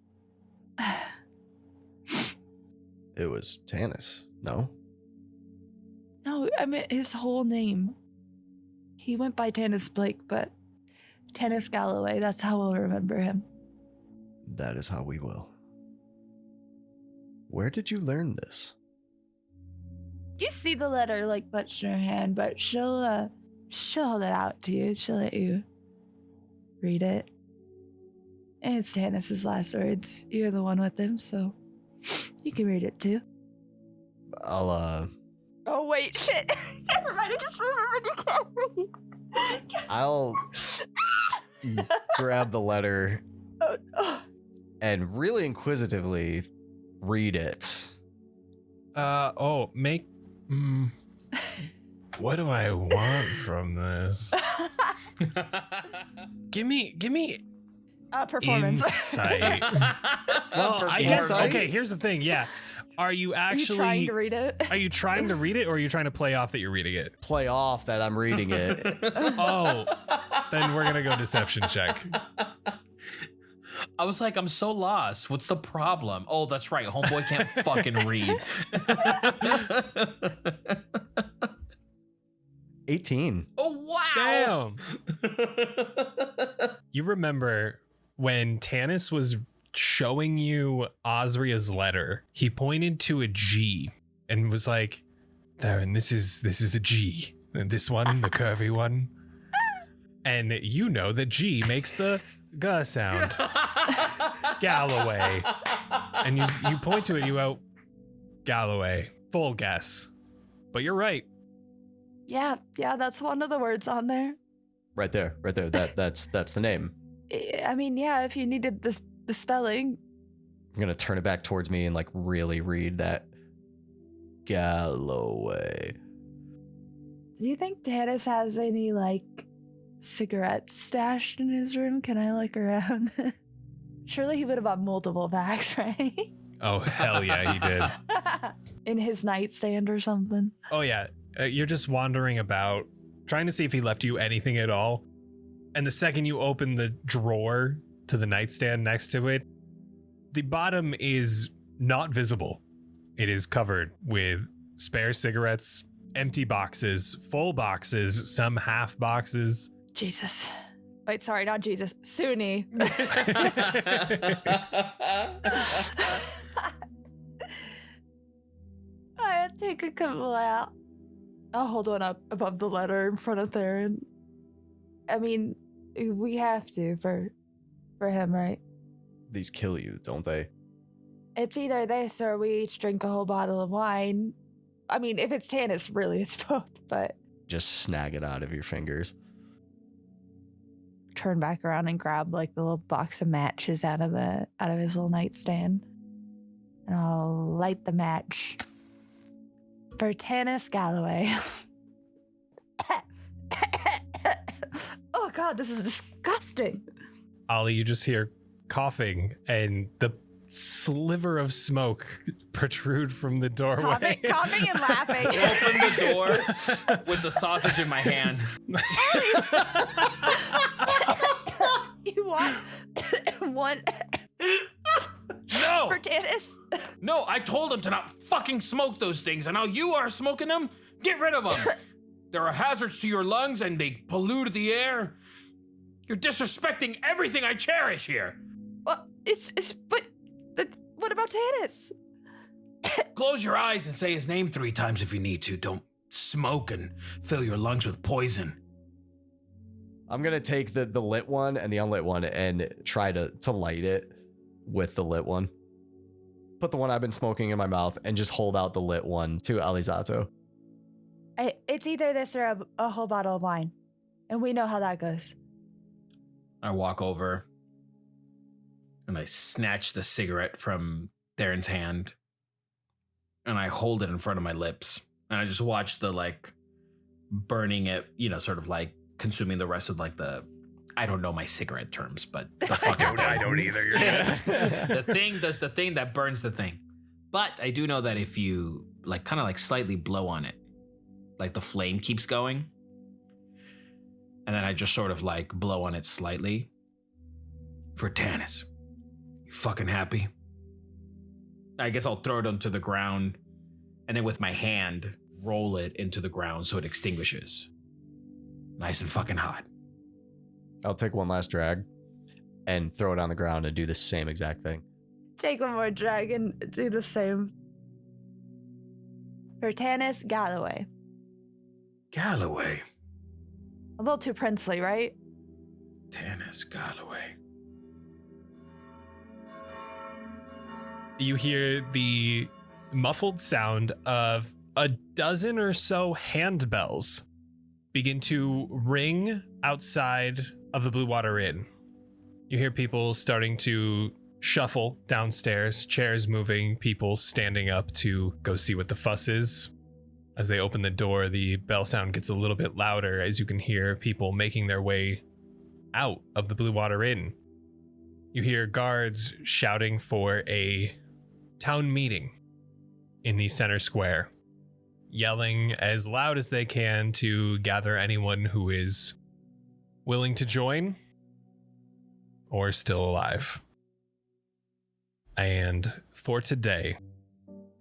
It was Tannis, no? No, I meant his whole name. He went by Tannis Blake, but Tannis Galloway, that's how we'll remember him. That is how we will. Where did you learn this? You see the letter like touched in her hand, but she'll hold it out to you. She'll let you read it. And it's Tannis's last words. You're the one with him, so you can read it too. I'll Oh wait, shit! Never mind. I just remembered you can't read. I'll grab the letter Oh no. and really inquisitively read it. What do I want from this? Give me Performance. insight. Well, I guess, Insight? okay, here's the thing. Yeah. Are you actually Are you trying to read it? Are you trying to read it, or are you trying to play off that you're reading it? Play off that I'm reading it. Oh, then we're gonna go deception check. I was like, I'm so lost. What's the problem? Oh, that's right. Homeboy can't fucking read. 18. Oh, wow. Damn. You remember when Tannis was showing you Osria's letter, he pointed to a G and was like, Theren, this is a G. And this one, the curvy one. And you know that G makes the G sound. Galloway. And you point to it, you go, Galloway. Full guess. But you're right. Yeah, that's one of the words on there. Right there. That's the name. I mean, yeah, if you needed the spelling. I'm gonna turn it back towards me and like really read that. Galloway. Do you think Tannis has any like cigarettes stashed in his room? Can I look around? Surely he would have bought multiple packs, right? Oh, hell yeah, he did. In his nightstand or something. Oh, yeah. You're just wandering about, trying to see if he left you anything at all. And the second you open the drawer to the nightstand next to it, the bottom is not visible. It is covered with spare cigarettes, empty boxes, full boxes, some half boxes. Jesus. Wait, sorry, not Jesus. Sunni. I take a couple out. I'll hold one up above the letter in front of Theren. I mean, we have to for him, right? These kill you, don't they? It's either this or we each drink a whole bottle of wine. I mean, if it's Tannis, really, it's both, but... Just snag it out of your fingers. Turn back around and grab, like, the little box of matches out of his little nightstand. And I'll light the match. For Tannis Galloway. Oh, God, this is disgusting. Ollie, you just hear coughing and the sliver of smoke protrude from the doorway. Coughing and laughing. Open the door with the sausage in my hand. You want one No! for Tannis? No, I told him to not fucking smoke those things, and now you are smoking them? Get rid of them. They're a hazard to your lungs, and they pollute the air. You're disrespecting everything I cherish here. Well, but what about Tannis? Close your eyes and say his name 3 times if you need to. Don't smoke and fill your lungs with poison. I'm gonna take the lit one and the unlit one and try to light it with the lit one. Put the one I've been smoking in my mouth and just hold out the lit one to Alizzato. It's either this or a whole bottle of wine. And we know how that goes. I walk over and I snatch the cigarette from Theren's hand and I hold it in front of my lips. And I just watch the like burning it, sort of like consuming the rest of like I don't know my cigarette terms, but the fucking thing. I don't either. You're good. The thing does the thing that burns the thing. But I do know that if you like kind of like slightly blow on it, like the flame keeps going. And then I just sort of like blow on it slightly. For Tannis. You fucking happy? I guess I'll throw it onto the ground and then with my hand roll it into the ground so it extinguishes. Nice and fucking hot. I'll take one last drag and throw it on the ground and do the same exact thing. Take one more drag and do the same. For Tannis Galloway. Galloway. A little too princely, right? Tannis Galloway. You hear the muffled sound of a dozen or so handbells begin to ring outside of the Blue Water Inn. You hear people starting to shuffle downstairs, chairs moving, people standing up to go see what the fuss is. As they open the door, the bell sound gets a little bit louder as you can hear people making their way out of the Blue Water Inn. You hear guards shouting for a town meeting in the center square, yelling as loud as they can to gather anyone who is willing to join or still alive. And for today,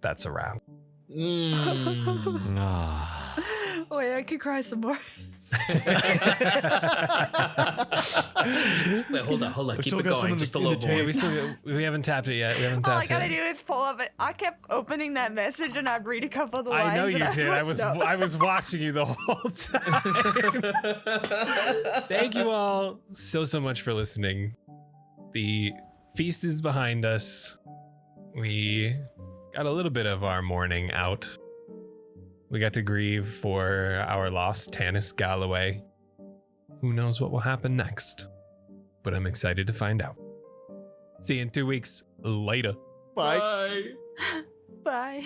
that's a wrap. Ah. Wait, I could cry some more. Wait, hold on. Keep still it got some going. in Just the- a in the little tank. more. We haven't tapped it yet. We haven't All I tapped gotta it. do is pull up it. I kept opening that message and I'd read a couple of the lines. I know you and did. was like, no. I was watching you the whole time. Thank you all so much for listening. The feast is behind us. We got a little bit of our mourning out. We got to grieve for our lost Tannis Galloway. Who knows what will happen next? But I'm excited to find out. See you in 2 weeks. Later. Bye. Bye.